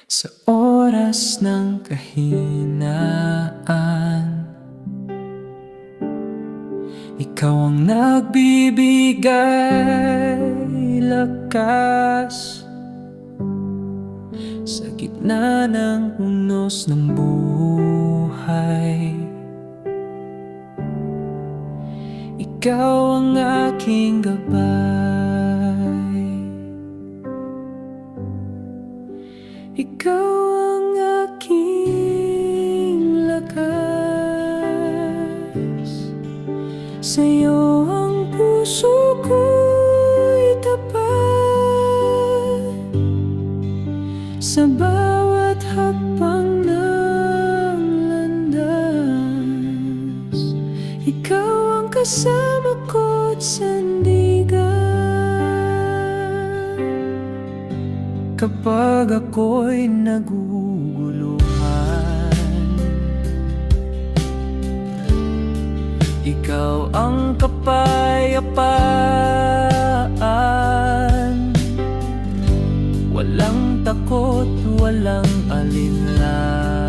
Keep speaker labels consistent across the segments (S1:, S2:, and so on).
S1: Sa oras ng kahinaan, ikaw ang nagbibigay lakas. Sa gitna ng unos ng buhay, ikaw ang aking gabay. Ikaw ang aking lakas. Sa'yo ang puso ko'y tapat. Sa bawat hakbang ng landas, ikaw ang kasama ko't sandigan. Kapag ako'y naguguluhan, ikaw ang kapayapaan. Walang takot, walang alinlangan.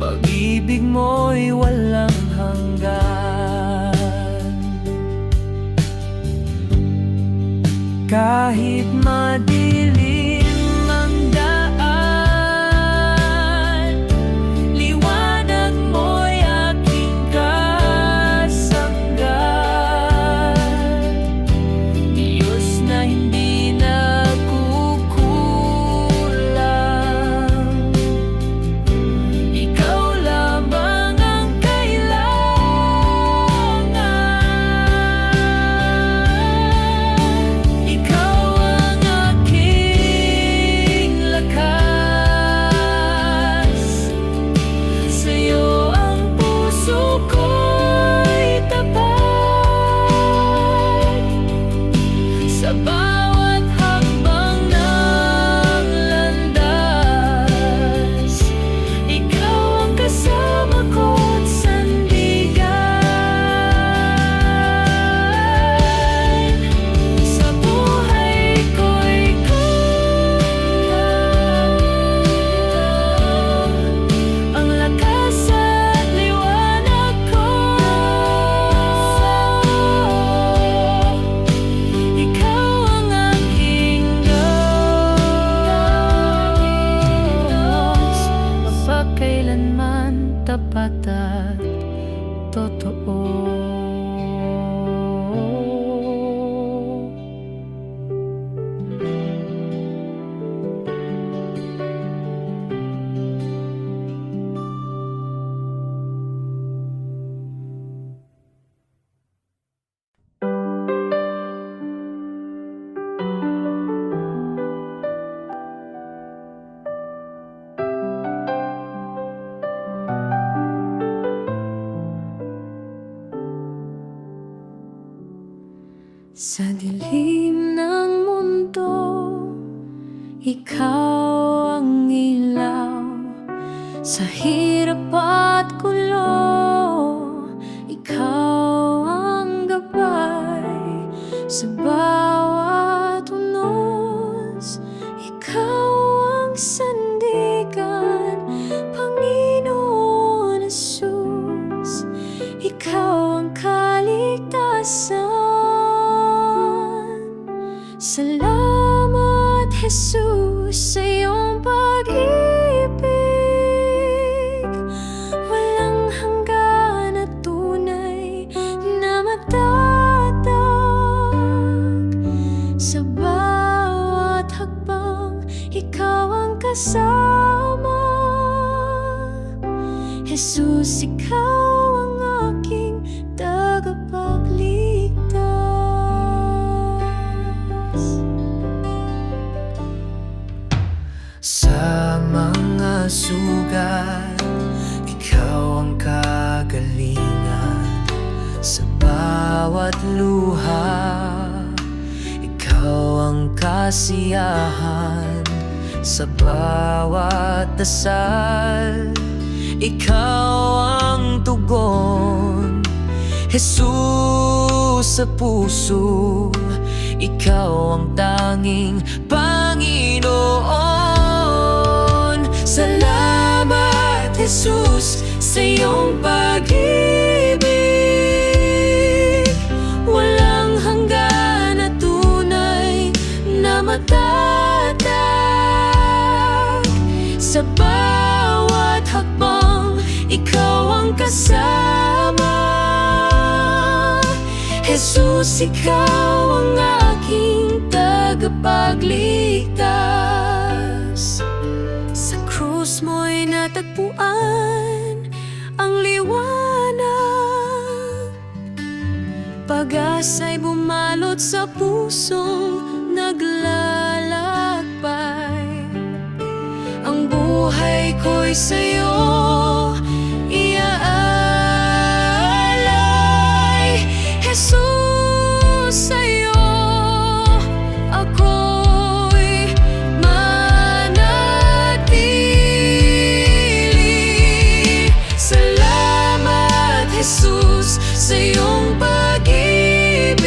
S1: Pag-ibig mo'y walang hanggan. Kahit madilim ang daan, liwanag mo'y aking kasanggan. Diyos na hindi nagkukulang, ikaw lamang ang kailangan. Ikaw ang aking lakas. Sa'yo ang puso ko'y tapat. Sa bawat hakbang ng landas, ikaw ang kasama ko't sandigan. Sa buhay ko ikaw ang lakas at liwanag ko. Ikaw ang aking Diyos, mapagkailanman tapat at totoo. Sa dilim ng mundo, ikaw ang ilaw. Sa hirap at gulo, ikaw ang gabay. Sa bawat unos, ikaw ang sandigan. Panginoon Jesus, ikaw ang kaligtasan. Salamat, Jesus, sa iyong pag-ibig. Walang hanggan at tunay na matatag. Sa bawat hakbang, ikaw ang kasama. Jesus, ikaw ang aking tagapagligtas. Sa mga sugat, ikaw ang kagalingan. Sa bawat luha, ikaw ang kasiyahan. Sa bawat dasal, ikaw ang tugon. Jesus, sa puso, ikaw ang tanging Panginoon. Salamat, Jesus, sa iyong pag-ibig. Walang hanggan na tunay na matatag. Sa bawat hakbang, ikaw ang kasama. Jesus, ikaw ang aking tagapagligtas. Sa krus mo'y natagpuan ang liwanag. Pag-asa'y bumalot sa pusong naglalakbay. Ang buhay ko'y sa'yo iaalay. Jesus, sa'yo ako'y manatili. Salamat, Jesus, sa iyong pag-ibig.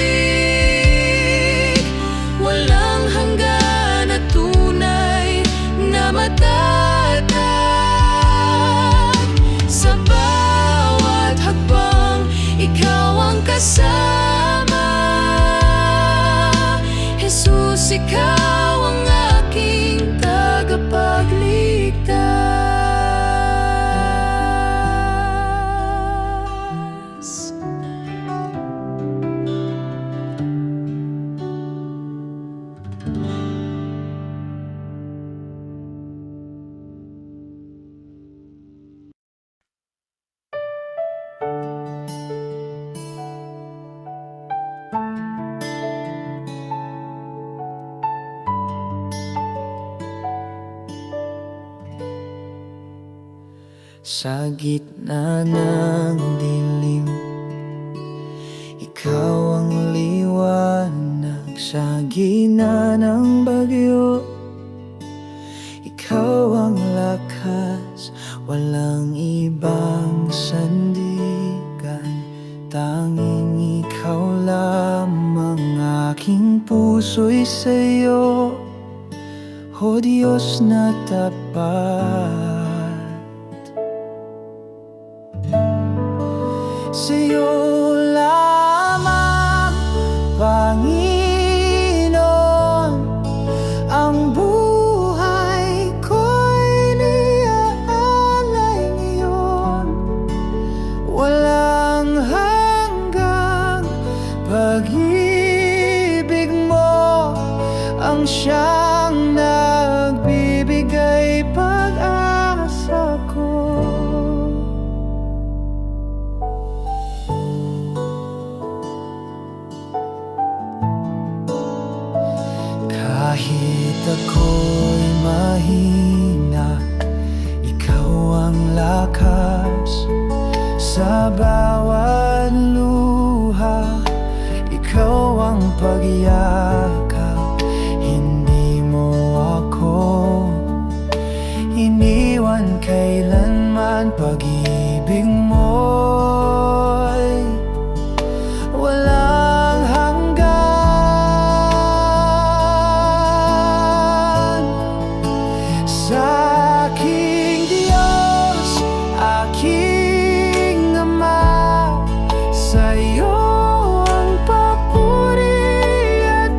S1: Walang hanggan na tunay na matatag. Sa bawat hakbang, ikaw ang kasama. Jesus, ikaw ang aking tagapagligtas. Sa gitna ng dilim, ikaw ang liwanag. Sa gitna ng bagyo, ikaw ang lakas. Walang ibang sandigan, tanging ikaw lamang. Aking puso'y sa'yo, o Diyos na tapat. Sa'yo lamang, Panginoon, ang buhay ko'y niaalay ngayon. Walang hanggang pag-ibig mo ang siyang nagbibigay pag-asa ko. Kahit ako'y mahina, ikaw ang lakas. Sa bawat luha, ikaw ang pagyakap. Hindi mo ako iniwan kailanman. Pag-ibig mo'y walang hanggan. Sa aking Diyos, aking Ama, sa'yo ang papuri at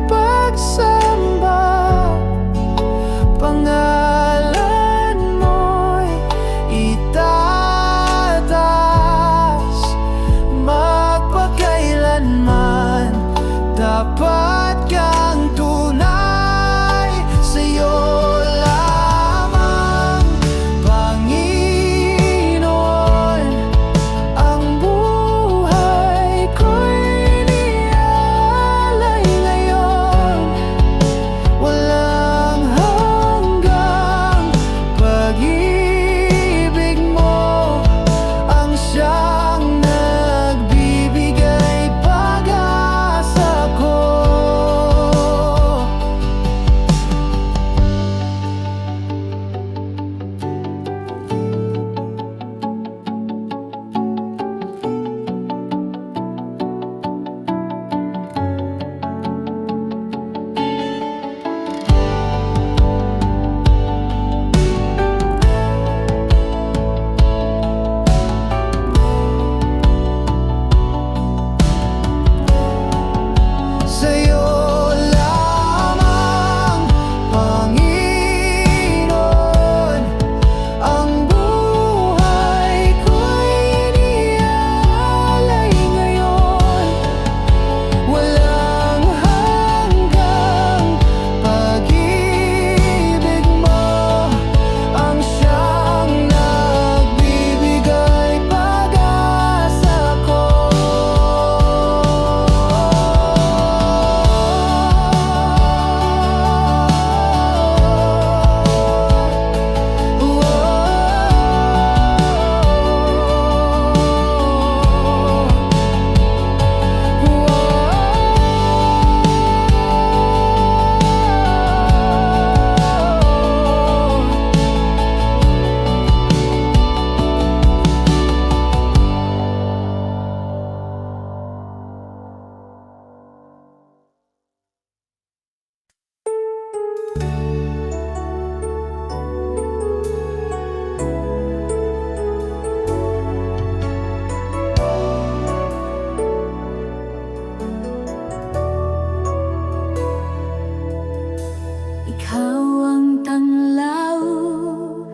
S2: tanglaw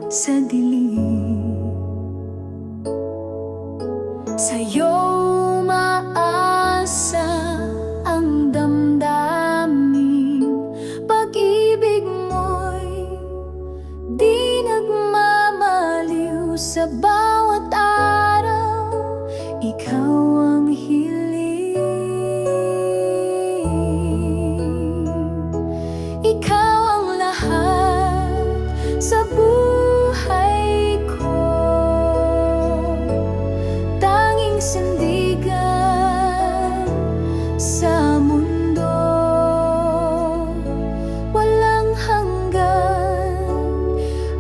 S2: sa dilim. Sa'yo maasa ang damdamin, pag-ibig mo'y di nagmamaliw. Sa bawat araw, ikaw ang hiling. Ikaw ang lahat sa buhay ko, tanging sandigan sa mundo, walang hanggan.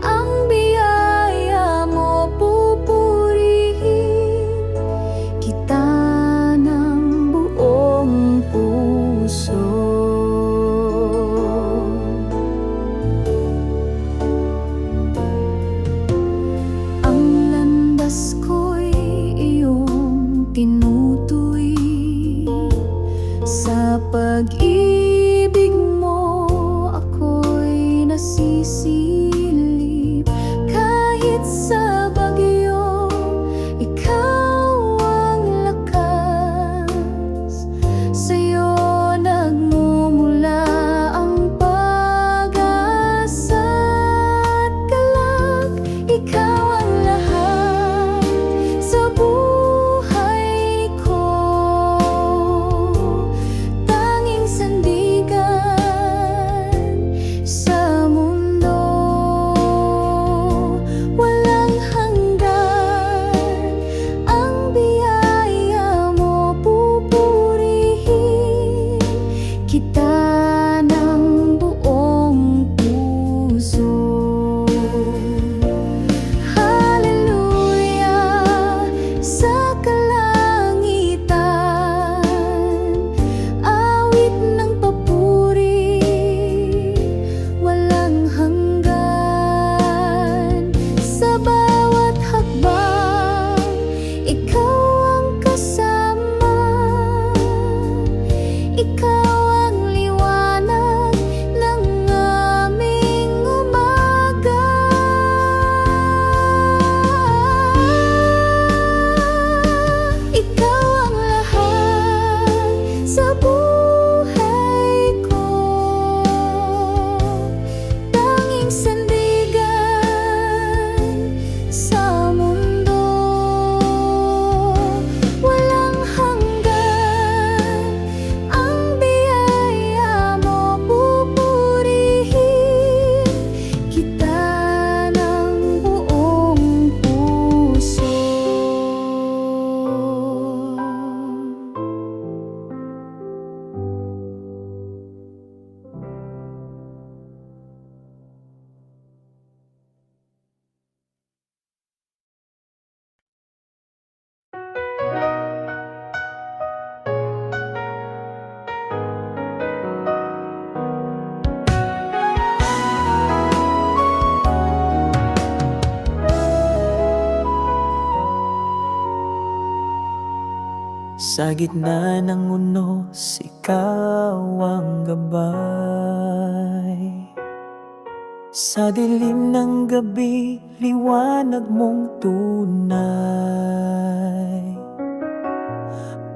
S2: Ang biyaya mo, pupurihin kita ng buong puso. Ang landas ko'y iyong tinutuwi, sa pag-ibig mo ako'y nasisilip. Kahit sa bagyo, ikaw ang lakas. Sa'yo nagmumula ang pag-asa at galak. Ikaw ang lahat sa buhay ko, tanging sandigan sa mundo, walang hanggan. Ang biyaya mo, pupurihin kita ng buong puso. Hallelujah sa kalangitan, awit ng papuri, walang hanggan. Sa bawat hakbang, ikaw ang kasama. Ikaw ang liwanag ng aming umaga. Ikaw ang lahat sa buhay ko, tanging sandigan sa mundo, walang hanggan. Ang biyaya mo, pupurihin kita ng buong puso.
S1: Sa gitna ng unos, ikaw ang gabay. Sa dilim ng gabi, liwanag mong tunay.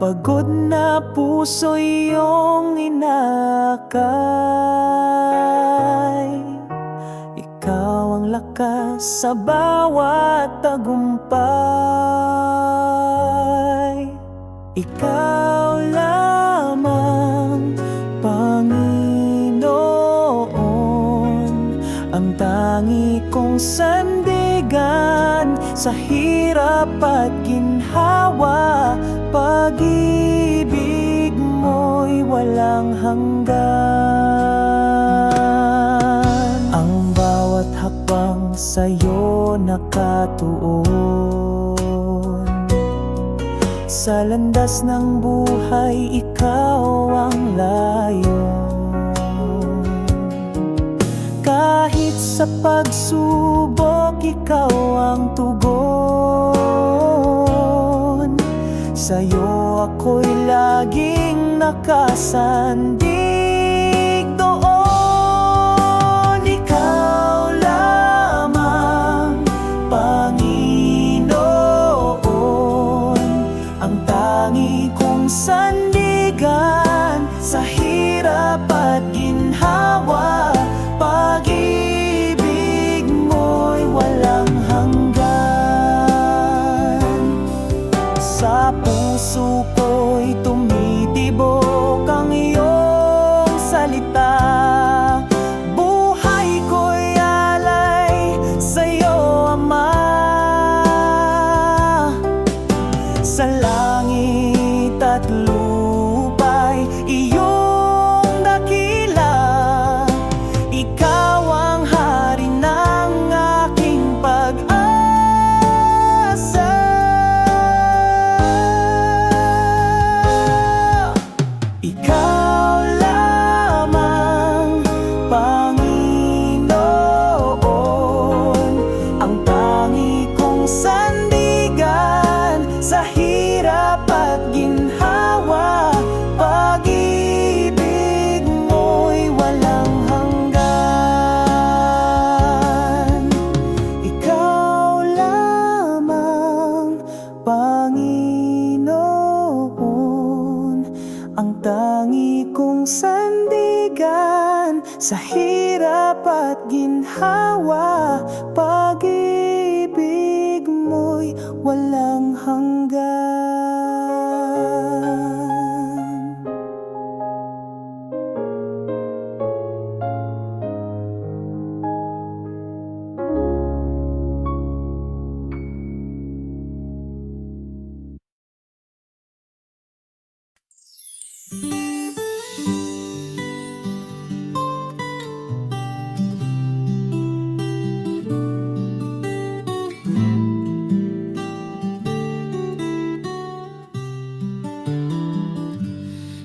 S1: Pagod na puso iyong inakay. Ikaw ang lakas sa bawat tagumpay. Ikaw lamang, Panginoon, ang tangi kong sandigan sa hirap at ginhawa. Pag-ibig mo'y walang hanggan. Ang bawat hakbang sa'yo nakatuon. Sa landas ng buhay, ikaw ang layon. Kahit sa pagsubok, ikaw ang tugon. Sa'yo ako'y laging nakasandig doon. Ikaw hirap at ginhawa, pag-ibig mo'y walang hanggan.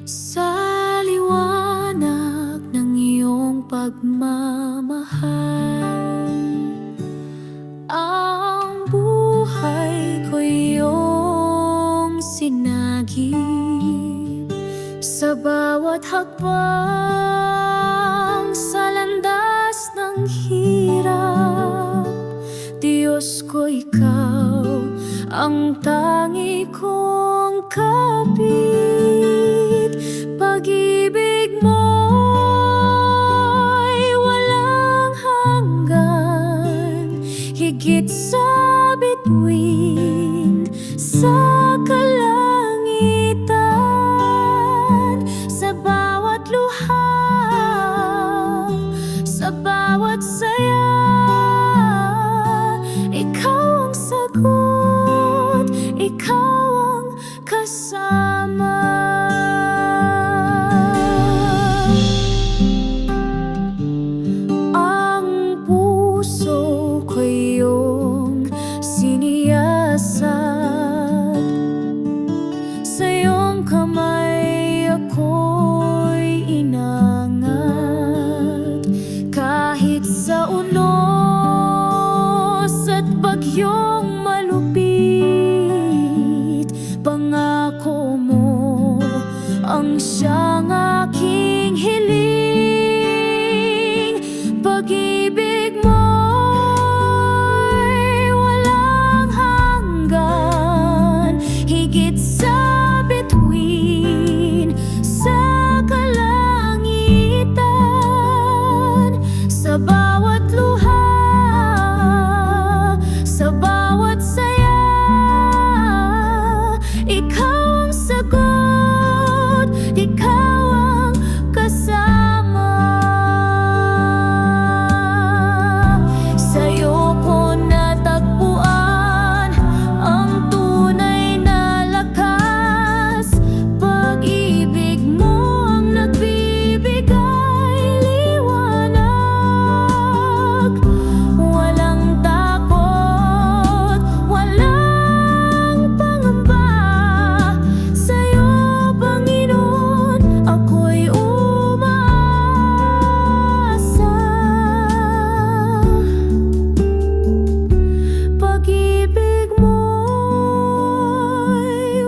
S2: Sa liwanag ng iyong pagmamahal, ang buhay ko iyong sinagip. Sa bawat hakbang sa landas ng hirap, Diyos ko, ikaw ang tangi kong kapit. Pag-ibig mo'y walang hanggan, higit sa bituin sa kalangitan. Sa bawat luha, sa bawat saya, ikaw ang sagot, ikaw ang kasama. Ang puso ko iyong siniyasat, sa iyong kamay ako'y inangat. Kahit sa unos at bagyong malupit, pangako mo ang siyang aking hiling. Pag-ibig mo'y walang hanggan, higit sa bituin sa kalangitan. Sa bawat luha, sa bawat saya, ikaw ang sagot, ikaw ang kasama. Sa'yo ko natagpuan ang tunay na lakas. Pag-ibig mo ang nagbibigay liwanag. Walang takot, walang pangamba. Sa'yo, Panginoon, ako'y umaasa. Pag-ibig mo'y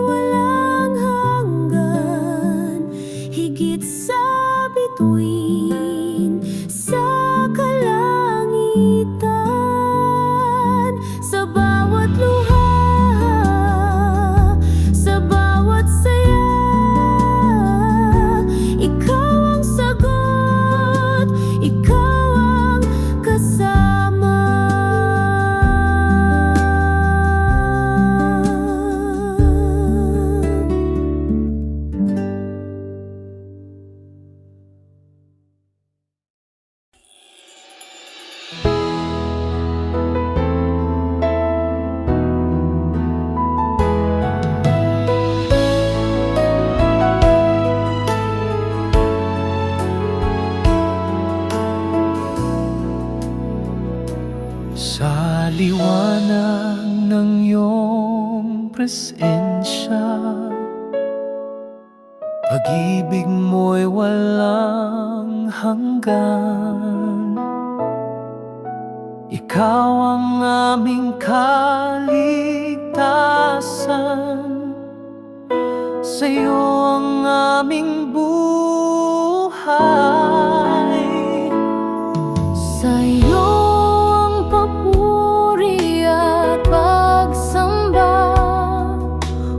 S2: walang hanggan, higit sa bituin sa kalangitan. Sa bawat luha, sa bawat saya, ikaw ang sagot, ikaw ang kasama.
S1: Sa liwanag ng iyong presensya, pag-ibig mo'y walang hanggan. Ikaw ang aming kaligtasan, sa'yo ang aming buhay.
S2: Sa'yo ang papuri at pagsamba,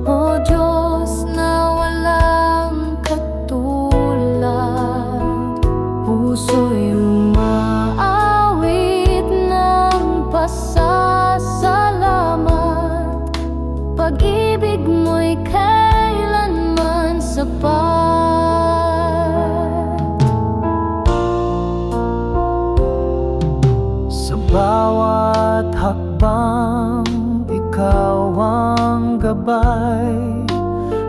S2: O Diyos na walang katulad. Puso'y umaasa
S1: gabay,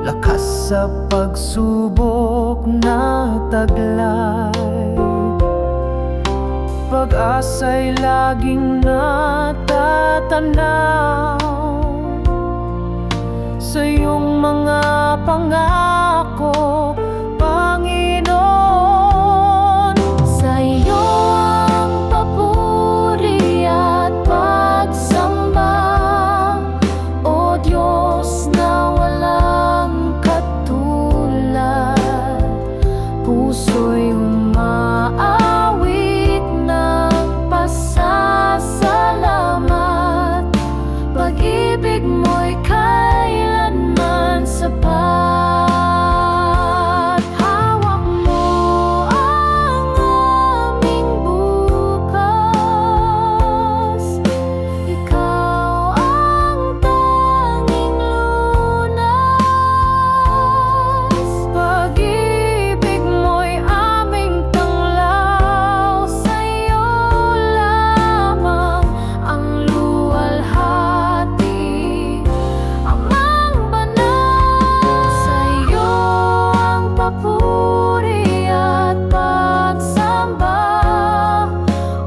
S1: lakas sa pagsubok na taglay. Pag-asa'y laging natatanaw sa iyong mga pangako, Panginoon.
S2: Sa iyo ang papuri at pagsamba, O Diyos na walang katulad. Puso'y umaawit ng pasasalamat, pag-ibig mo'y kailanman sapat. Hawak mo ang aming bukas, ikaw ang tanging lunas. Pag-ibig mo'y aming tanglaw, sa iyo lamang ang luwalhati, Amang banal. Sa iyo ang papuri at pagsamba,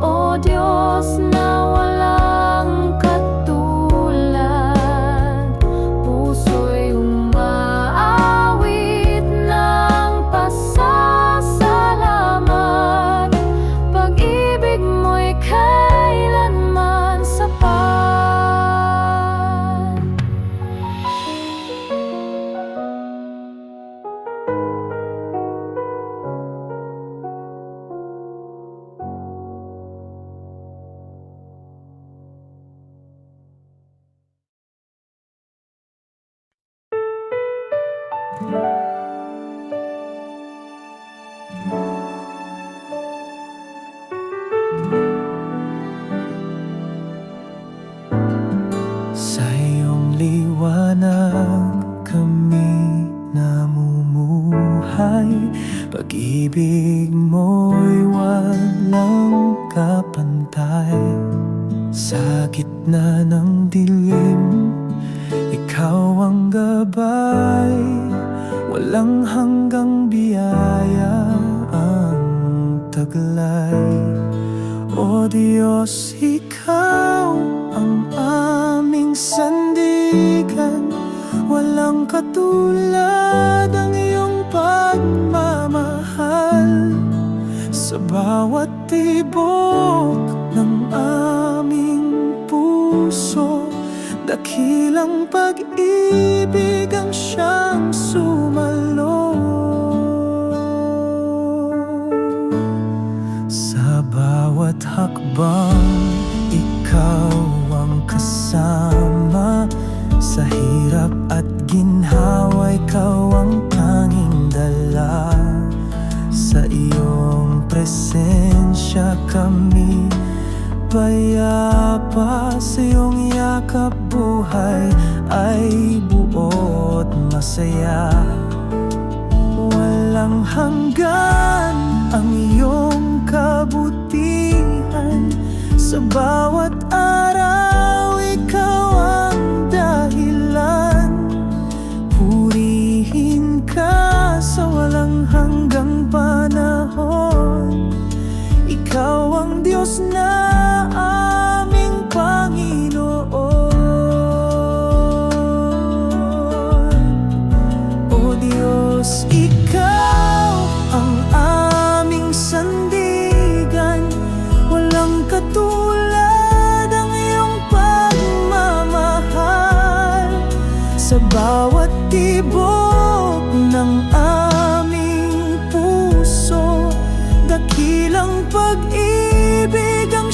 S2: O Diyos na walang katulad. Puso'y umaawit ng pasasalamat, pag-ibig mo'y kailanman sapat.
S1: Sa iyong liwanag kami namumuhay, pag-ibig mo'y walang kapantay. Sa gitna ng dilim, ikaw ang gabay, walang hanggang biyaya ang taglay. O Diyos, ikaw ang aming sandigan, walang katulad ang iyong pagmamahal. Sa bawat tibok ng aming puso, dakilang pag-ibig ang siyang sumalo. Sa bawat hakbang, ikaw ang kasama. Sa hirap at ginhawa, ikaw ang tanging dala. Sa iyong presensya kami payapa, sa iyong yakap buhay ay buot masaya. Walang hanggan ang iyong kabutihan, sa bawat araw ikaw ang dahilan. Purihin ka sa walang hanggang panahon, ikaw ang Diyos na aming Panginoon. O Diyos, ikaw ang aming sandigan, walang katulad ang iyong pagmamahal. Sa bawat tibok ng aming puso, dakilang pag-ibig ang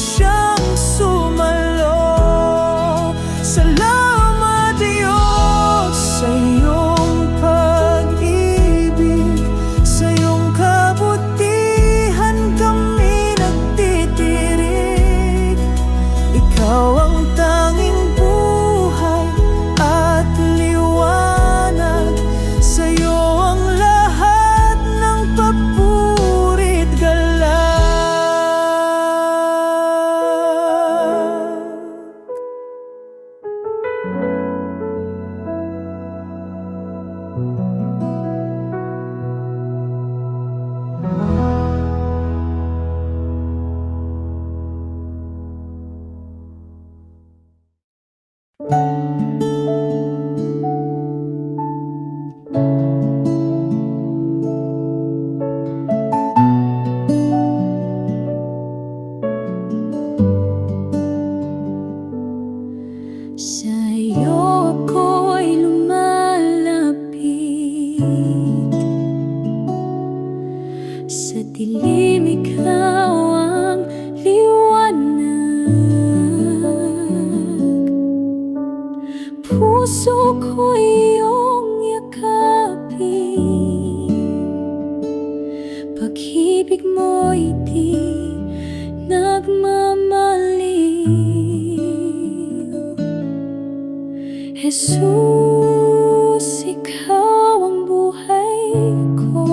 S2: Jesus, ikaw ang buhay ko.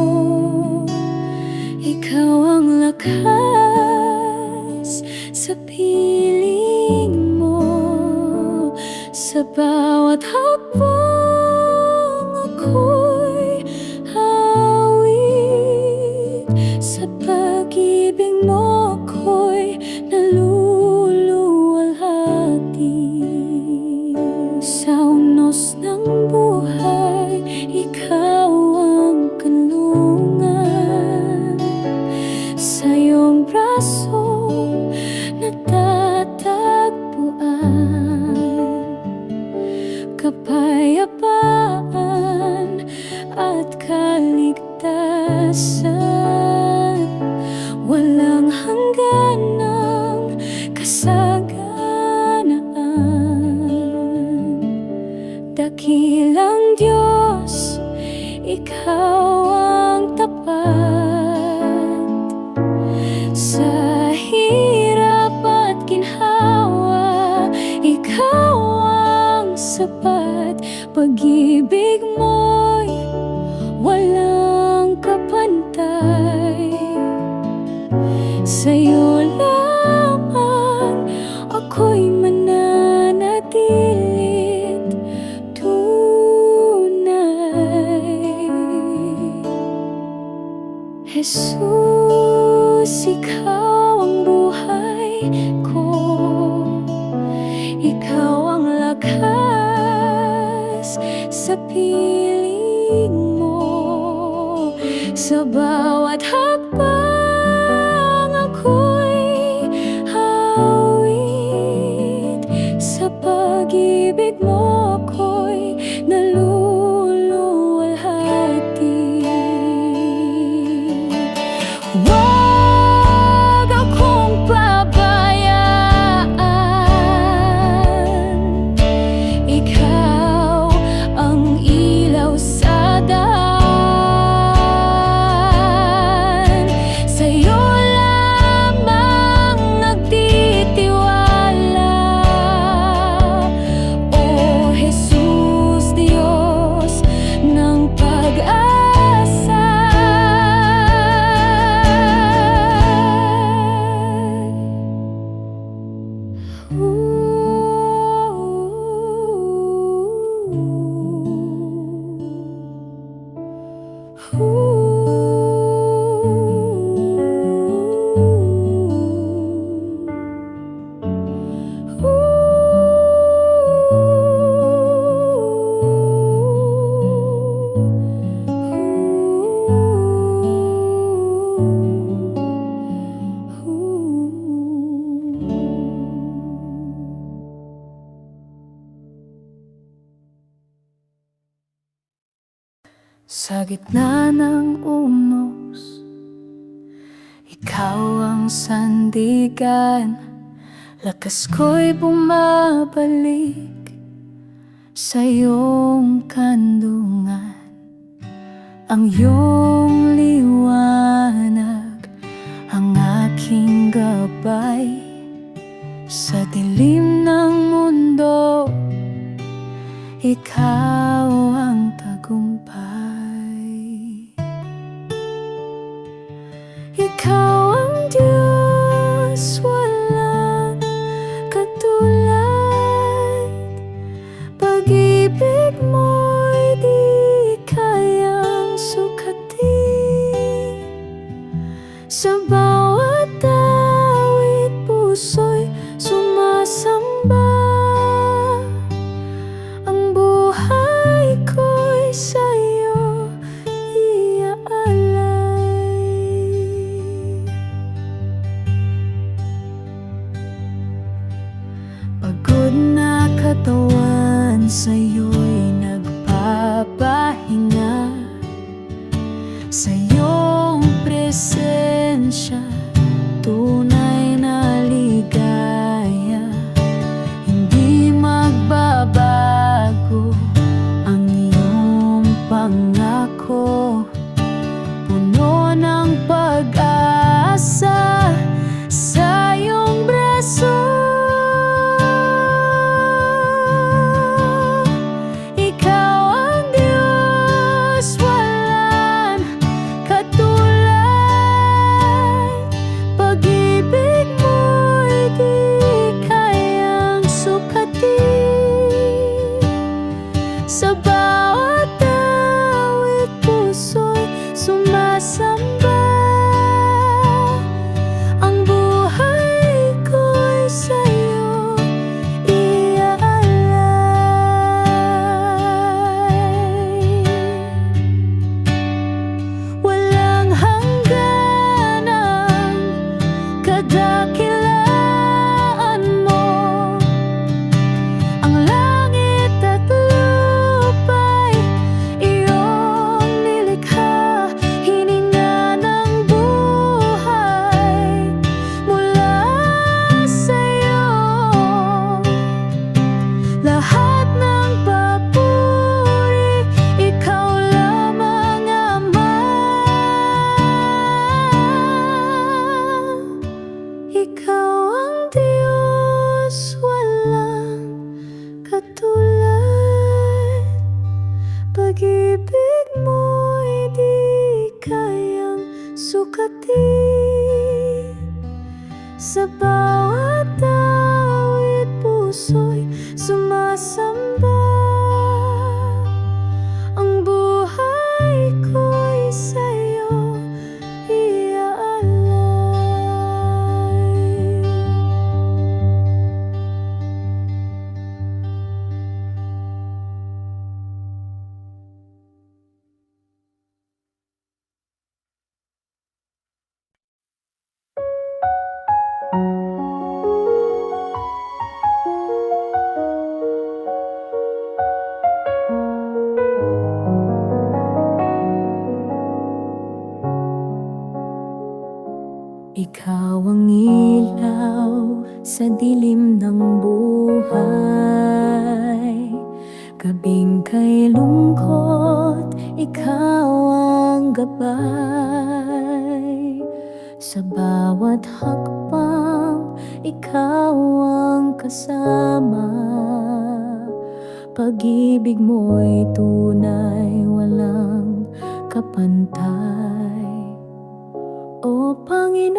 S2: Ikaw ang lakas sa piling mo. Sa bawat hakbang ako'y hawig. Sa pag-ibig mo ako'y naluluwalhati. Sa unos ng buhay, ikaw ang kanlungan. Sa iyong braso natatagpuan kapayapaan at kaligtasan. Walang hangganang kasaganaan. Dakilang Diyos, ikaw ang tapat. Sa hirap at ginhawa, ikaw ang sapat. Pag-ibig mo'y walang kapantay. Sa'yo lamang ako'y mananatilit tunay. Jesus, ikaw ang buhay ko. Ikaw ang lakas sa piling mo. Sa bawat hakbang ako'y hawid. Sa pag-ibig mo ako'y naluluwalhati. Huwag akong pabayaan. Ikaw ang ilaw sa daan. Sa'yo lamang nagtitiwala. O Jesus, Diyos ng pag-asa. Sa gitna ng unos, ikaw ang sandigan. Lakas ko'y bumabalik sa iyong kandungan. Ang iyong liwanag ang aking gabay. Sa dilim ng mundo, ikaw ang tagumpay. Ikaw ang Diyos, walang katulad. Pag-ibig mo'y di kayang sukatin. Sa bawat awit puso'y sumasamba. Ang buhay ko'y sa'yo iaalay. Pagod na katawan sa'yo'y nagpapahinga. Sa iyong presensya, tunay na ligaya. Hindi magbabago ang iyong pangako. Puno ng pag-asa sa iyong braso. pag-ibig mo'y di kayang sukatin. Sa bawat awit puso'y sumasamba. Ang buhay ko'y sa'yo iaalay. Ikaw ang ilaw sa dilim ng buhay. Gabing kay lungkot, ikaw ang gabay. Sa bawat hakbang, ikaw ang kasama. Pag-ibig mo'y tunay, walang kapantay. O Panginoon,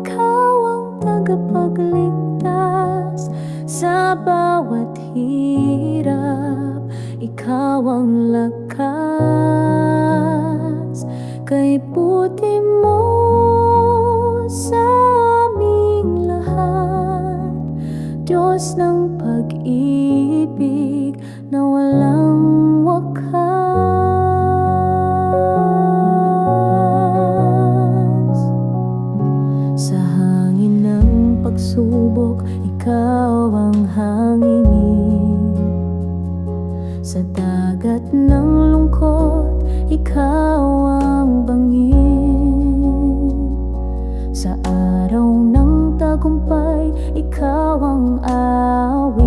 S2: ikaw ang tagapagligtas sa bawat hirap. Ikaw ang lakas, kay puti mo sa aming lahat. Diyos ng pag-ibig na walang wakas. Sa hangin ng pagsubok, ikaw ang hanginin. Sa dagat ng lungkot, ikaw ang bangin. Sa araw ng tagumpay, ikaw ang awit.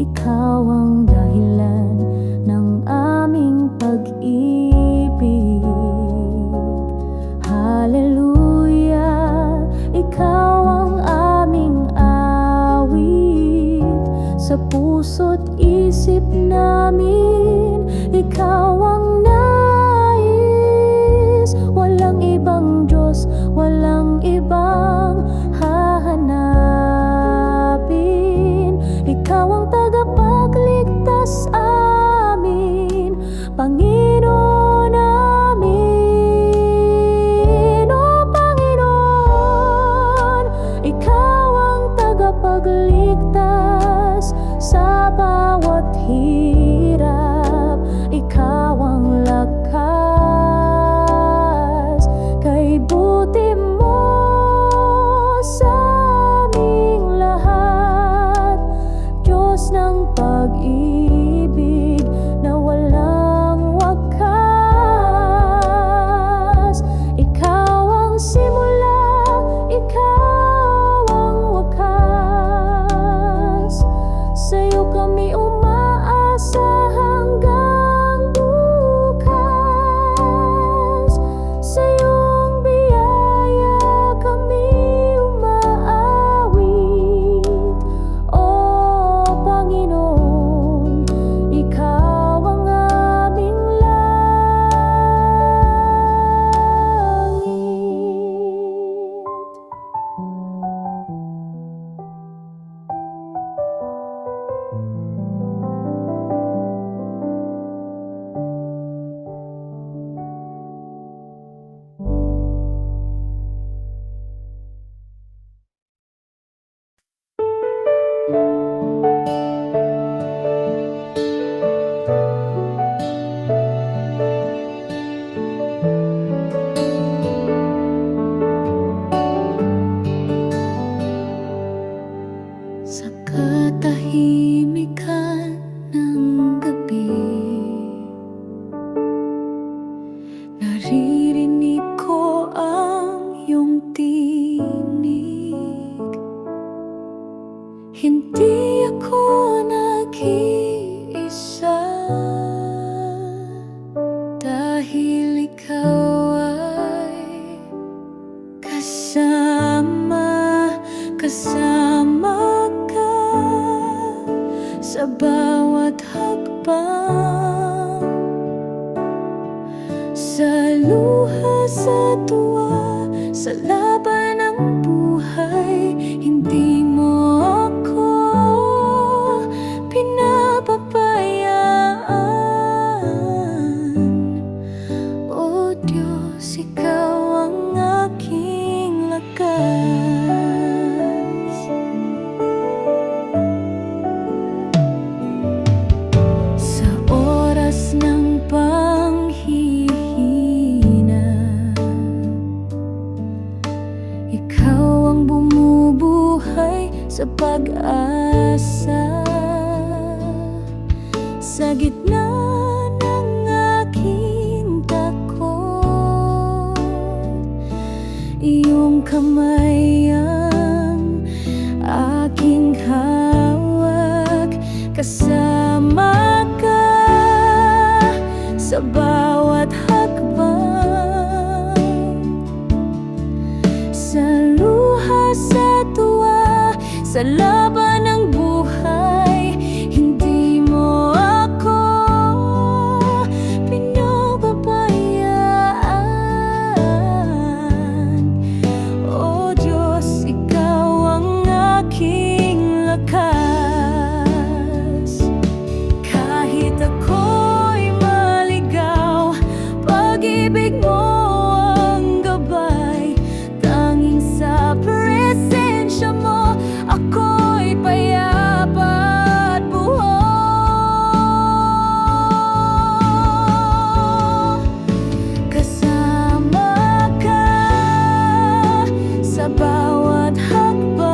S2: Ikaw ang dahilan ng aming pag-ibig. Hallelujah, ikaw ang aming awit. Sa puso't isip namin, ikaw ang nais. Walang ibang Diyos, walang ibang hahanapin. Ikaw ang tagapagligtas amin, Panginoon namin. O Panginoon, ikaw ang tagapagligtas sa bawat hirap. Ikaw ang lakas, kay buti mo sa aming lahat. Diyos ng pag-ibig na walang wakas. Ikaw ang simula, ikaw ang wakas. Sa'yo kami umaasa hanggang bukas. Sa iyong biyaya kami umaawit. O Panginoon, ikaw ang aming langit. Sa katahimikan ng gabi, naririnig ko ang iyong tinig. Hindi ako nag-iisa, dahil ikaw ay kasama ka sa bawat hakbang, sa luha, sa tuwa, sa laban ng buhay. Hindi mo ako pinapabayaan. O Diyos, Ikaw ang aking lakas. Sa oras ng panghihina, Ikaw ang bumubuhay sa pag-asa. Sa gitna ng aking takot, iyong kamay ang aking hawak. Kasama ka sa bawat hakbang, sa luha, sa tuwa, sa laban ng buhay. Hindi mo ako pinababayaan. O Diyos, Ikaw ang aking lakas. Kahit ako'y maligaw, pag-ibig mo ang gabay. Tanging sa presensya mo ako'y payapa at buo. Kasama ka sa bawat hakbang,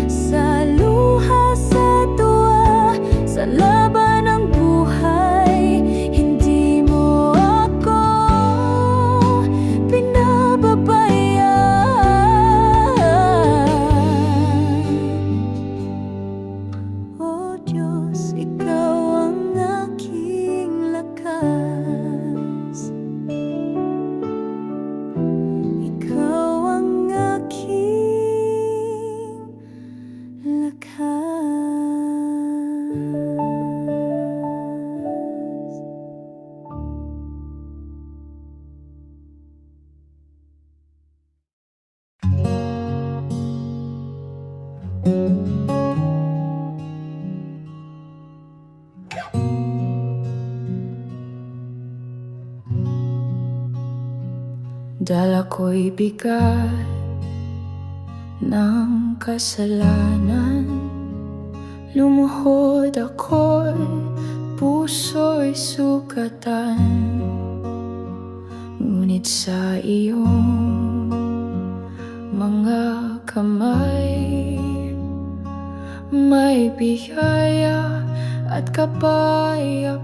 S2: sa luha, sa tuwa, sa laban ng buhay. Hindi mo ako pinababayaan. O Diyos, Ikaw ang aking lakas. Ikaw ang aking lakas. Dala ko'y bigat ng kasalanan. Lumuhod ako'y puso'y sugatan. Ngunit sa iyong mga kamay may biyaya at kapayapaan.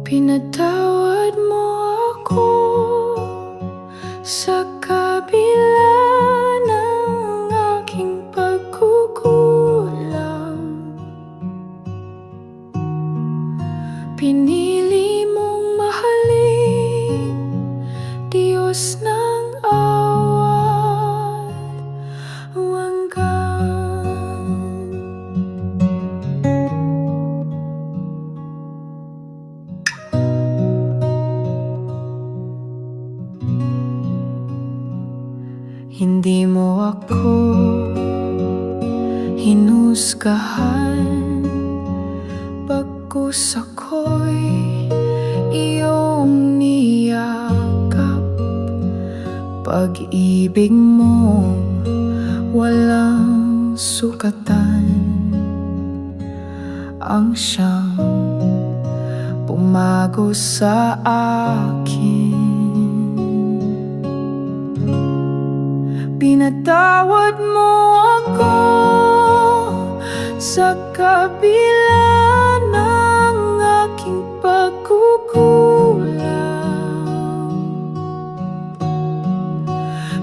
S2: Pinatawad mo ako sa kabila ng aking pagkukulang. Pinili mong mahalin, Diyos ng awat wagan. Hindi mo ako hinusgahan, bagkus ako'y iyong niyakap. Pag-ibig mo walang sukatan, ang siyang pumago sa akin. Pinatawad mo ako sa kabila ng aking pagkukulang.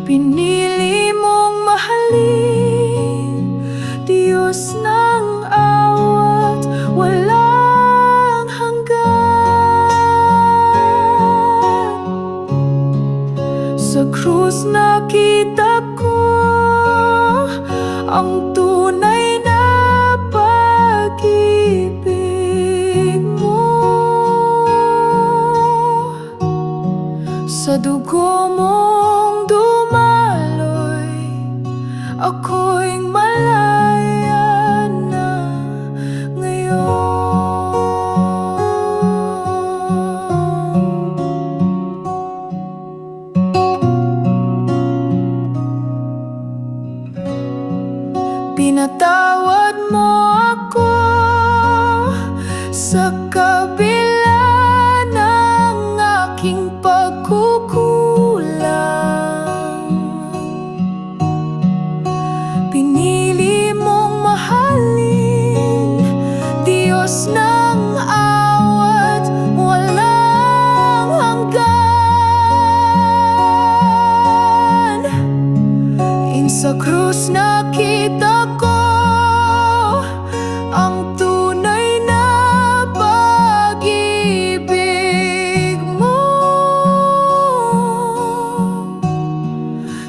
S2: Pinili mong mahalin, Diyos ng awat walang hanggan. Sa krus na
S1: ang tunay na pag-ibig mo. Sa dugo mong dumaloy, ako'y malaya na ngayon. Pinatawad mo ako sa kabila ng aking pagkukulang. Pinili mong mahalin, Diyos ng awat walang hanggan. Sa krus nakita ko ang tunay na pag-ibig mo.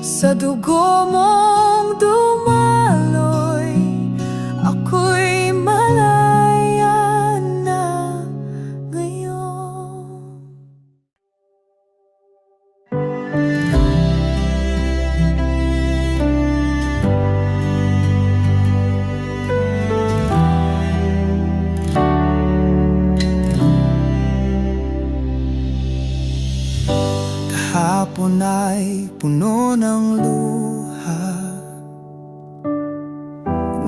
S1: Sa dugo mong dumaloy, ako'y malaya na ngayon. Kahapon ay puno ng luha,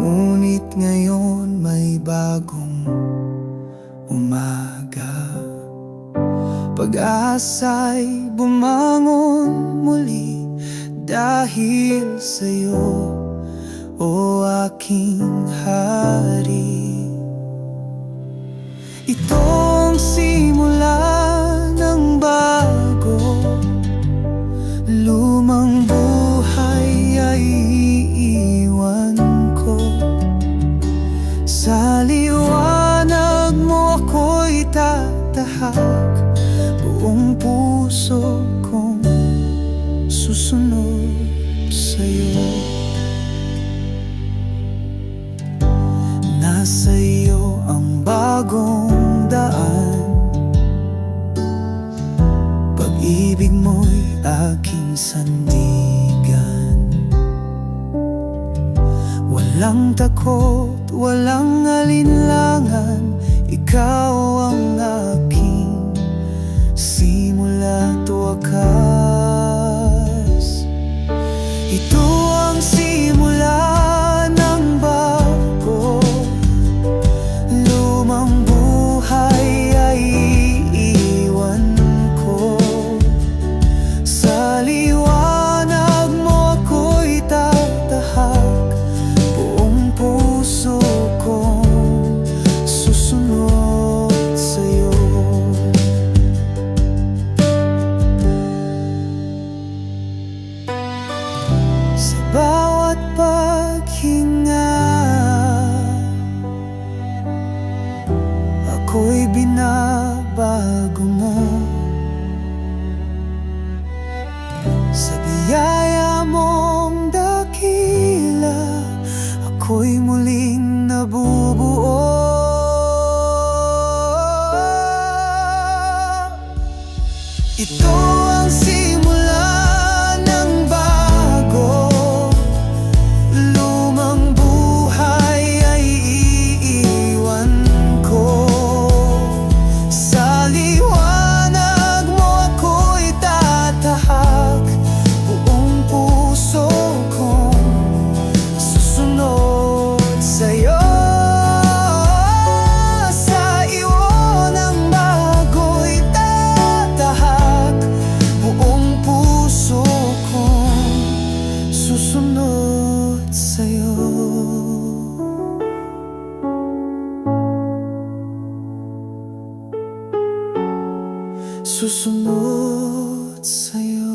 S1: ngunit ngayon may bagong umaga. Pag-asa'y bumangon muli dahil sa'yo, o aking hari. Itong simula ng bago, lumang buhay ay iiwan ko. Sa liwanag mo ako'y tatahak, buong puso kong susunod sa'yo. Nasa iyo ang bagong daan, pag-ibig mo'y aking sandigan. Walang takot, walang alinlangan, ikaw ang aking simula't wakas. Ito ang simula ng bago, lumang buhay ay iiwan ko. Sa liwanag mo ako'y tatahak, buong puso kong susunod sa'yo. Sa bawat paghinga, ako'y binabago mo. Sa biyaya mong dakila, ako'y muling nabubuo. Ito ang simula ng bago, lumang buhay ay iiwan ko. Sa liwanag mo ako'y tatahak, buong puso kong susunod sa'yo. Sa iyo ng bago'y tatahak, buong puso kong susunod sa'yo. Susunod sa'yo.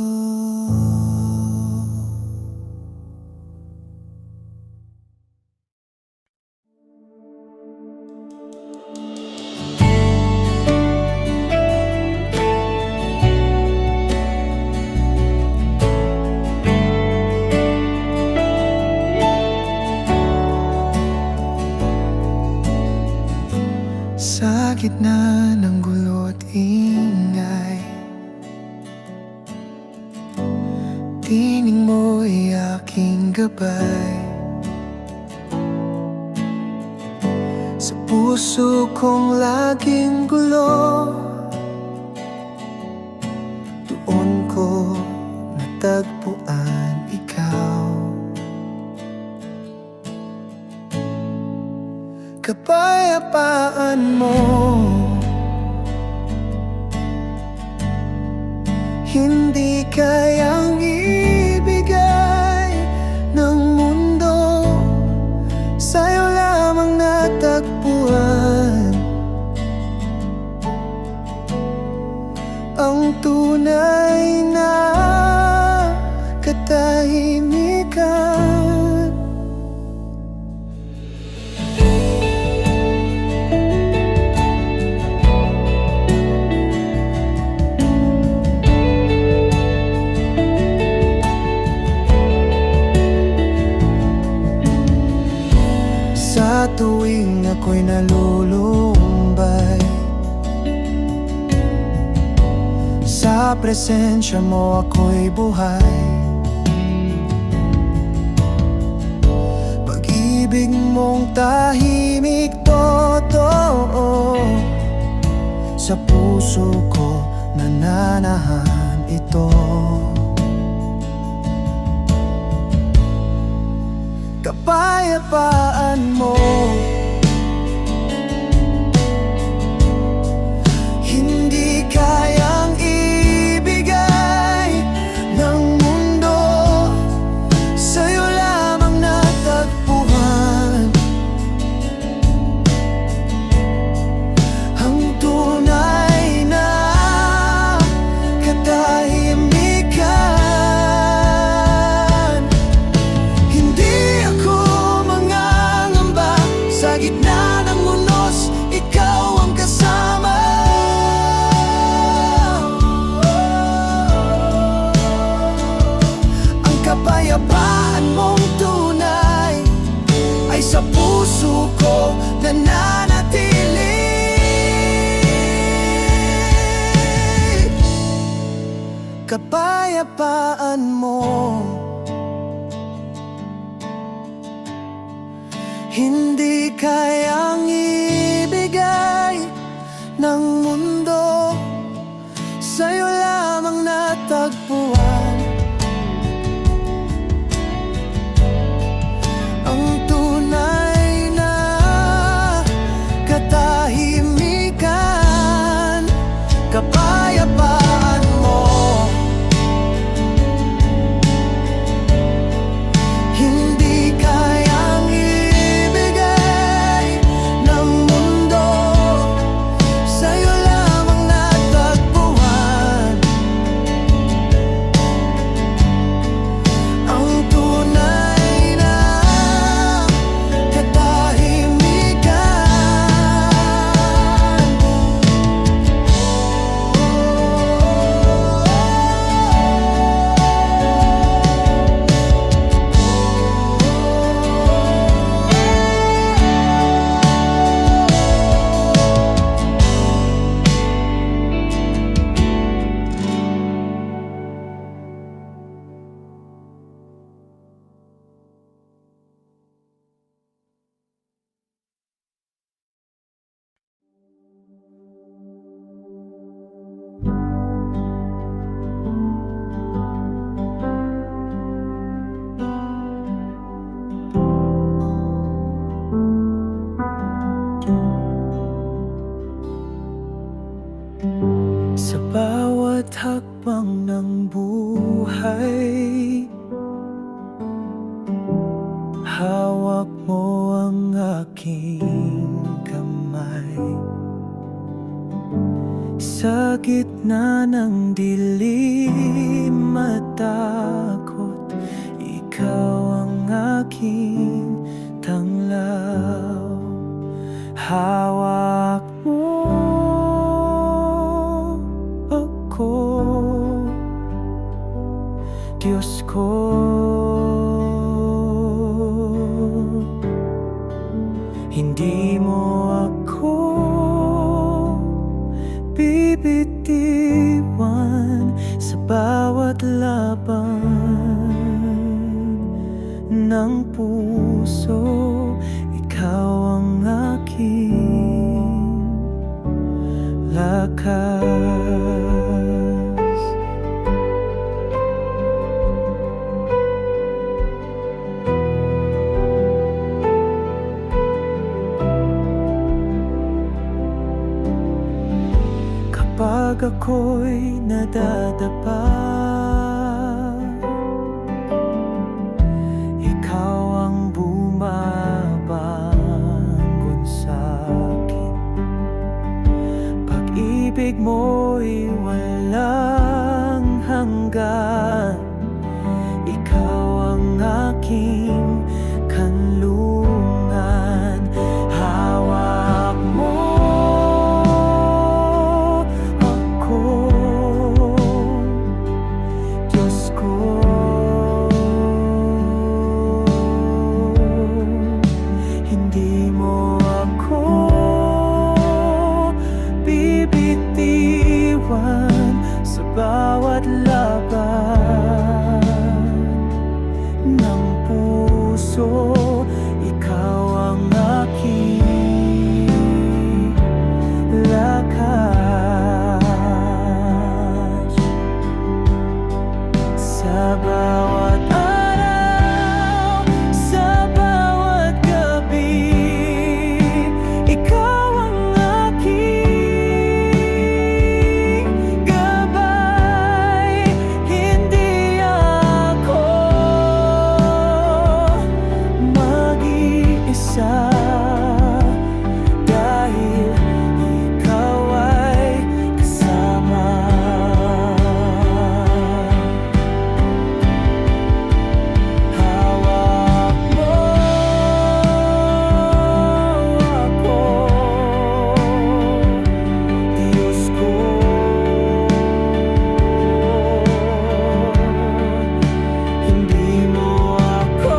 S1: ng gulo at ingay, tining mo'y aking gabay. Sa puso kong laging gulo, doon ko natagpuan ikaw. Kapayapaan mo, hindi kayang ibigay ng mundo, sa'yo lamang natagpuan ang tunay na katahimikan. Sa tuwing ako'y nalulumbay, sa presensya mo ako'y buhay. Pag-ibig mong tahimik totoo, sa puso ko nananahan ito. Kapayapaan mo, hindi kayang ibigay ng mundo, sa'yo lamang natagpuan ang tunay na katahimikan. Sa gitna ng unos, ikaw ang kasama. Ang kapayapaan mong tunay ay sa puso ko nananatili. Kapayapaan mo, hindi kayang ibigay ng mundo, sa'yo lamang natagpuan ang tunay na katahimikan. Kapayapaan mo, hindi kayang sa bawat hakbang ng buhay, hawak mo ang aking kamay. Sa gitna ng dilim at takot, ikaw ang aking tanglaw. Hawak mo ako, Diyos ko. Hindi mo ako bibitiwan sa bawat laban ng puso. Ikaw ang aking lakas. Kapag ako'y nadadapa, ikaw ang bumabangon sa'kin. Pag-ibig mo'y walang hanggan. Ikaw ang aking kanlungan. Hawak mo ako, Diyos ko. Hindi mo ako bibitiwan sa bawat laban ng puso. Ikaw ang aking lakas. Sa bawat araw, sa bawat gabi, ikaw ang aking gabay. Hindi ako mag-iisa, dahil ikaw ay kasama. Hawak mo ako, Diyos ko. Hindi mo ako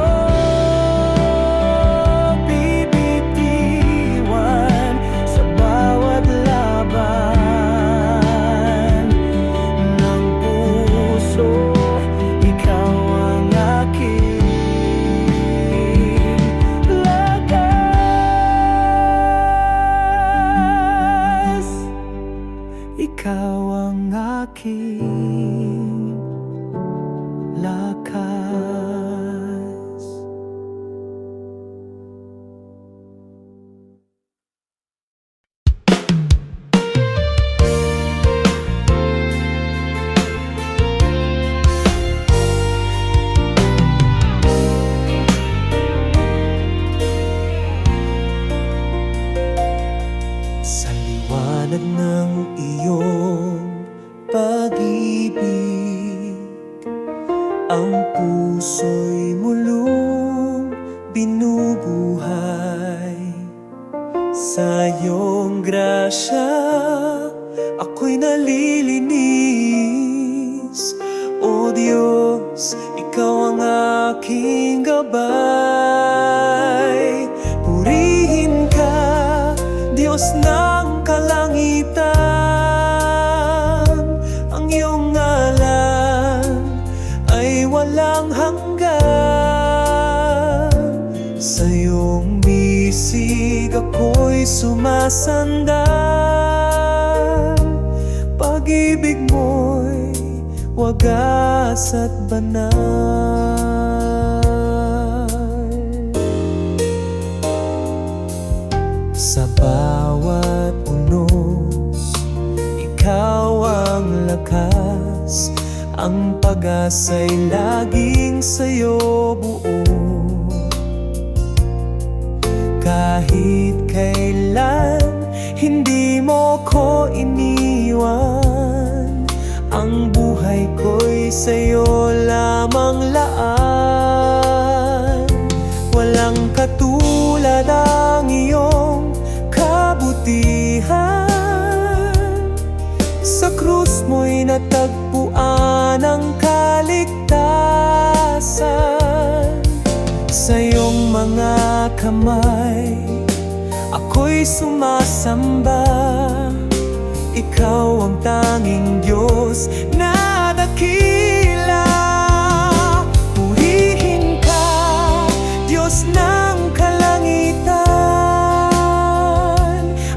S1: bibitiwan sa bawat laban ng puso. Ikaw ang aking lakas. Ikaw ang aking lakas. Sa liwanag ng iyong pag-ibig, ang puso'y mulong binubuhay. Sa iyong grasya, ako'y nalilinis. O Diyos, ikaw ang aking gabay. Purihin ka, Diyos ng kalangitan. Ang iyong ngalan ay walang hanggan. Sa iyong bisig ako'y sumasandal. Pag-ibig mo'y wagas at banal. Sa bawat unos, ikaw ang lakas. Ang pag-asa'y laging sa'yo buo. Kahit kailan, hindi mo ko iniwan. Ang buhay ko'y sa'yo lamang laan. Walang katulad ang iyong kabutihan. Sa krus mo'y natagpuan ang kaligtasan. Sa iyong mga kamay, ako'y sumasamba. Ikaw ang tanging Diyos na dakila. Purihin ka, Diyos ng kalangitan.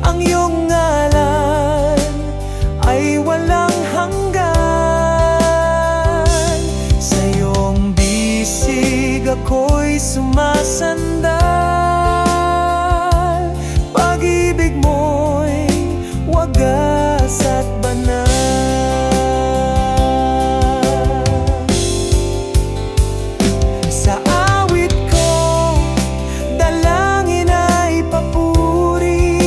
S1: Ang iyong ngalan ay walang hanggan. Sa iyong bisig ako'y sumasandal. Pag-ibig mo'y wagas at banal. Sa awit ko, dalangin ay papuri.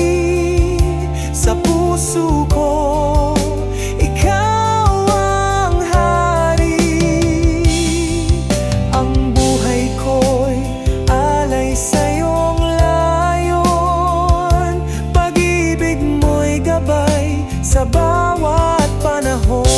S1: Sa puso ko, ikaw ang hari. Ang buhay ko'y alay sa iyong layon. Pag-ibig mo'y gabay sa bawat panahon.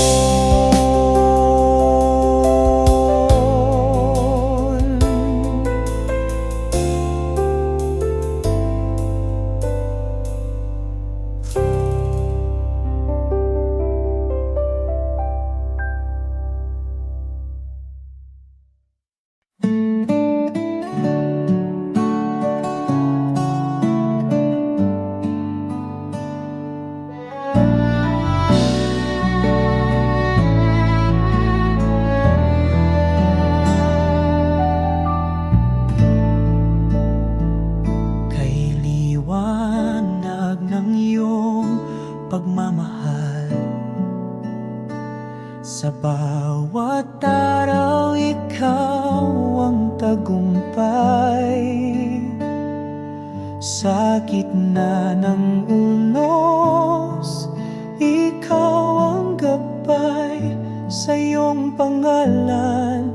S1: Kay liwanag ng iyong pagmamahal, sa bawat araw ikaw ang tagumpay. Sa gitna ng unos, ikaw ang gabay. Sa iyong pangalan,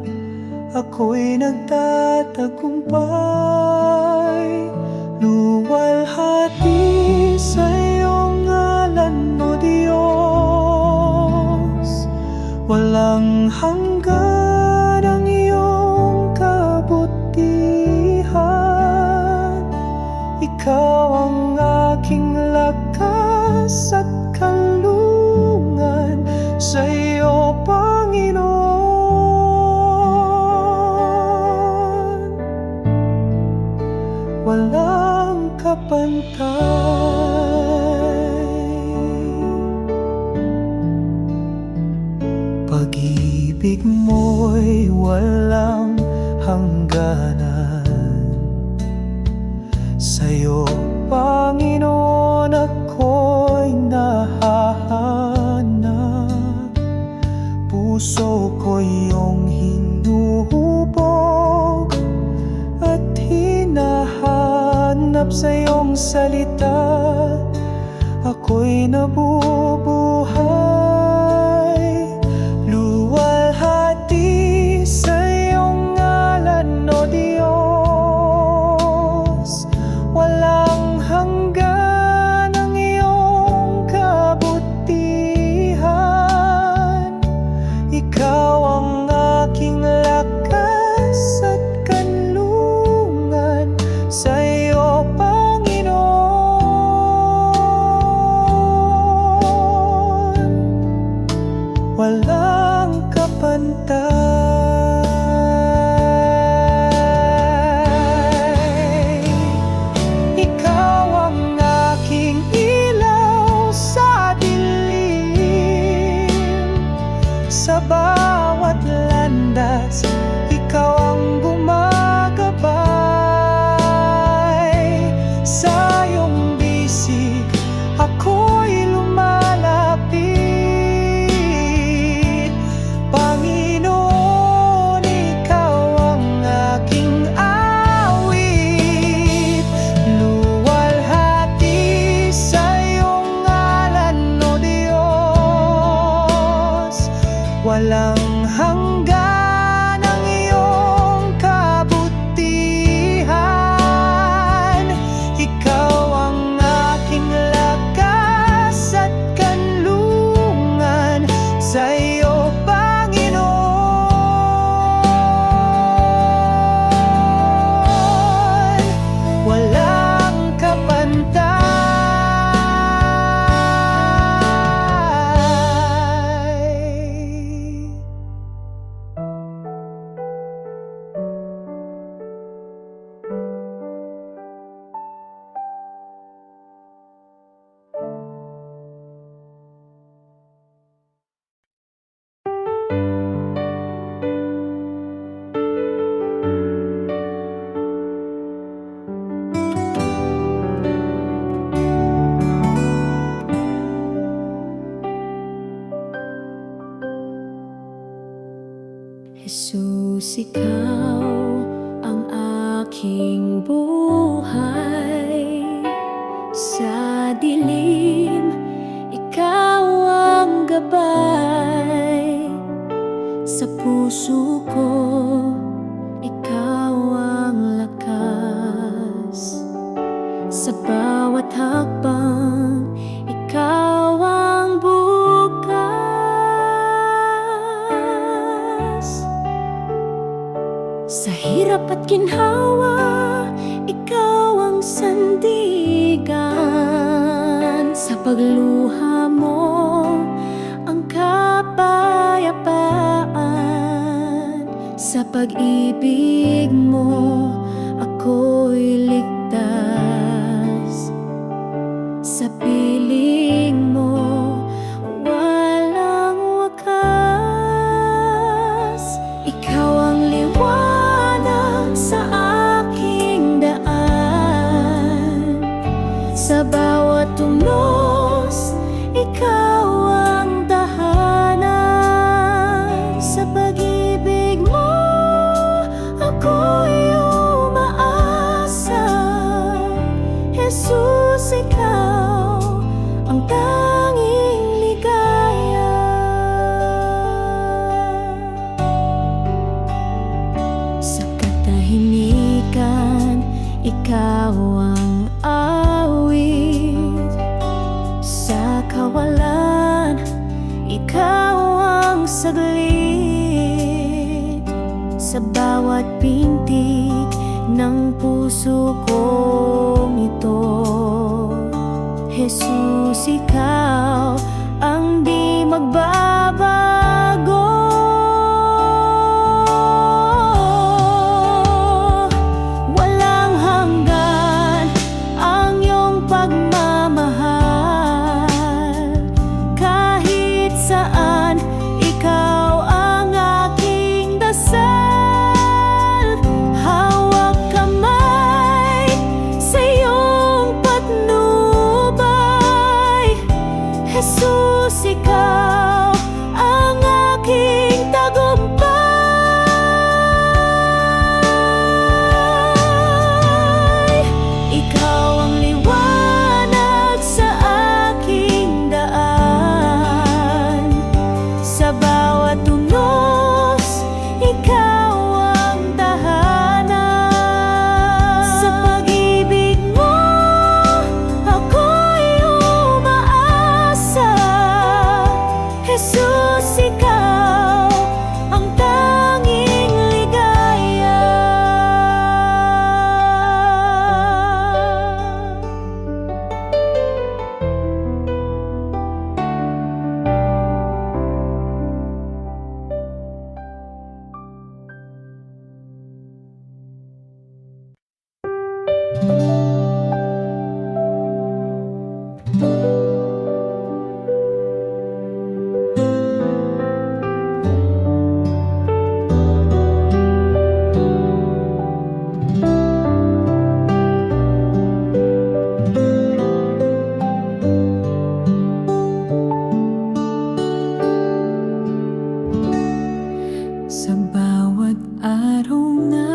S1: ako'y nagtatagumpay. Luwalhati sa iyong ngalan, O Diyos. Walang hanggan ang iyong kabutihan. Ikaw ang aking lakas at kanlungan. Sa iyo, Panginoon, walang kapantay. Pag-ibig mo'y walang hangganan. Sa'yo, Panginoon, ako'y nahahanap. Puso ko iyong hinuhubog at hinahanap. Sa iyong salita, ako'y nabubuhay. Luwalhati sa iyong ngalan, O Diyos. Walang hanggan ang iyong kabutihan. Ikaw ang aking lakas at kanlungan. Sa iyo, Panginoon, walang kapantay. Ikaw ang aking ilaw sa dilim. Sa bawat landas, ikaw ang gumagabay. Sa iyong bisig, ako'y lumalapit. Panginoon, ikaw ang aking awit. Luwalhati sa iyong ngalan, O Diyos. Walang hanggan ang iyong kabutihan. Ikaw ang aking lakas at kanlungan. Sa iyo, Panginoon, walang kapantay.
S2: Jesus, ikaw ang aking buhay. Sa dilim, ikaw ang gabay. Sa puso ko, ikaw ang lakas. Sa bawat hakbang, ikaw ang bukas. Sa hirap at ginhawa, ikaw ang sandigan. Sa pagluha mo, ang kapayapaan. Sa pag-ibig mo, ako'y ligtas. Sa piling mo, walang wakas. Ikaw ang liwanag sa aking daan. Sa bawat tunos, ikaw ang tahanan. Sa pag-ibig mo, ako'y umaasa. Jesus, ikaw ang tanging ligaya. Sa katahimikan, ikaw ang awit. Sa kawalan, ikaw ang saglit. Sa bawat pintig ng puso kong ito, Jesus, ikaw ang di magbabago. Walang hanggan ang iyong pagmamahal. Kahit saan, ikaw ang aking dasal. Hawak kamay sa iyong patnubay. Jesus, ikaw ang aking tagumpay. Ikaw ang liwanag sa aking daan. Sa bawat tunos, ikaw ang tahanan. Sa pag-ibig mo, ako'y umaasa. Jesus, ikaw ang tanging ligaya. Sa bawat araw na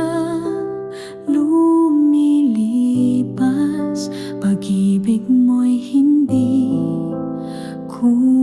S2: lumilipas, pag-ibig mo'y hindi kumakas.